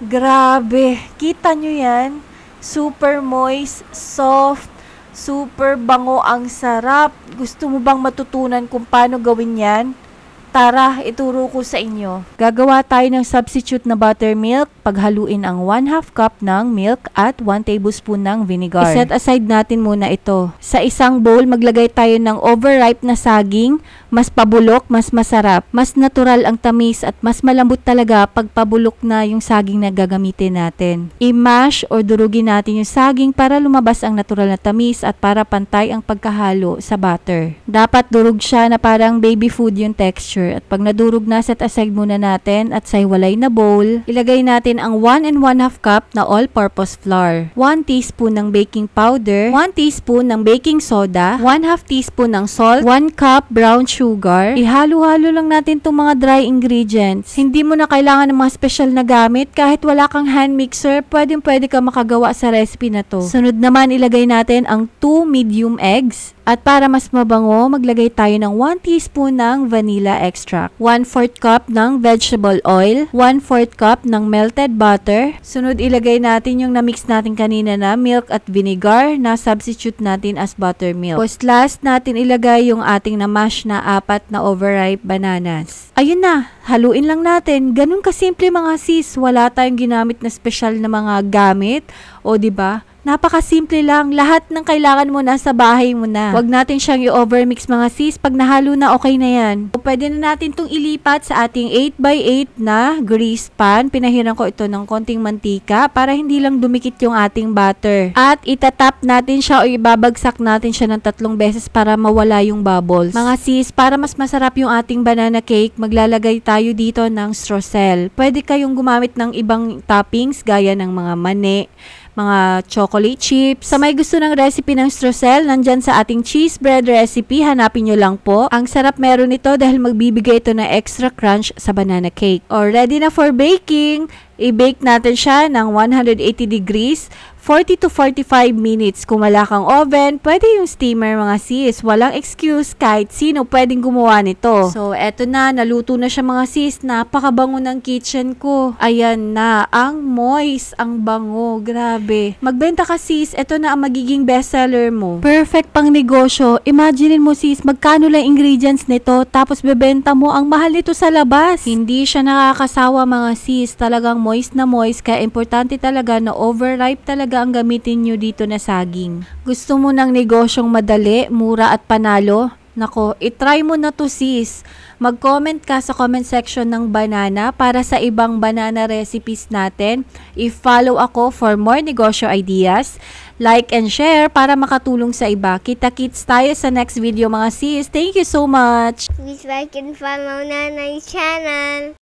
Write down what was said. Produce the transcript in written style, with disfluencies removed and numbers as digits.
Grabe, kita nyo yan? Super moist, soft, super bango, ang sarap. Gusto mo bang matutunan kung paano gawin yan? Tara, ituro ko sa inyo. Gagawa tayo ng substitute na buttermilk. Paghaluin ang 1/2 cup ng milk at 1 tablespoon ng vinegar. I-set aside natin muna ito. Sa isang bowl, maglagay tayo ng overripe na saging. Mas pabulok, mas masarap. Mas natural ang tamis at mas malambot talaga pag pabulok na yung saging na gagamitin natin. I-mash o durugin natin yung saging para lumabas ang natural na tamis at para pantay ang pagkahalo sa butter. Dapat durug siya na parang baby food yung texture. At pag nadurog na, set aside muna natin at sa hiwalay na bowl, ilagay natin ang 1 1/2 cup na all-purpose flour, 1 teaspoon ng baking powder, 1 teaspoon ng baking soda, 1/2 teaspoon ng salt, 1 cup brown sugar. Ihalo-halo lang natin itong mga dry ingredients. Hindi mo na kailangan ng mga special na gamit. Kahit wala kang hand mixer, pwede ka makagawa sa recipe na to. Sunod naman, ilagay natin ang 2 medium eggs. At para mas mabango, maglagay tayo ng 1 teaspoon ng vanilla extract, 1/4 cup ng vegetable oil, 1/4 cup ng melted butter. Sunod, ilagay natin yung na-mix natin kanina na milk at vinegar na substitute natin as buttermilk. Post last natin ilagay yung ating na-mash na 4 na overripe bananas. Ayun na, haluin lang natin. Ganun kasimple mga sis, wala tayong ginamit na special na mga gamit. O diba? Napakasimple lang. Lahat ng kailangan mo nasa bahay mo na. Huwag natin siyang i-overmix mga sis. Pag nahalo na, okay na yan. O, pwede na natin itong ilipat sa ating 8x8 na grease pan. Pinahiran ko ito ng konting mantika para hindi lang dumikit yung ating butter. At itatap natin siya o ibabagsak natin siya ng 3 beses para mawala yung bubbles. Mga sis, para mas masarap yung ating banana cake, maglalagay tayo dito ng streusel. Pwede kayong gumamit ng ibang toppings gaya ng mga mani, mga chocolate chips. Sa may gusto ng recipe ng streusel, nandyan sa ating cheese bread recipe, hanapin nyo lang po. Ang sarap meron ito dahil magbibigay ito ng extra crunch sa banana cake. Or ready na for baking. I-bake natin siya ng 180 degrees, 40 to 45 minutes. Kung wala kang oven, pwede yung steamer mga sis. Walang excuse, kahit sino pwedeng gumawa nito. So, eto na, naluto na siya mga sis. Napakabango ng kitchen ko. Ayan na, ang moist, ang bango. Grabe. Magbenta ka sis, eto na ang magiging bestseller mo. Perfect pang negosyo. Imagine mo sis, magkano lang ingredients nito, tapos bebenta mo, ang mahal nito sa labas. Hindi siya nakakasawa mga sis. Talagang moist na moist, kaya importante talaga na overripe talaga ang gamitin nyo dito na saging. Gusto mo ng negosyong madali, mura at panalo? Nako, itry mo na to sis. Mag-comment ka sa comment section ng banana para sa ibang banana recipes natin. I-follow ako for more negosyo ideas. Like and share para makatulong sa iba. Kita-kits tayo sa next video mga sis. Thank you so much! Please like and follow Nanay channel.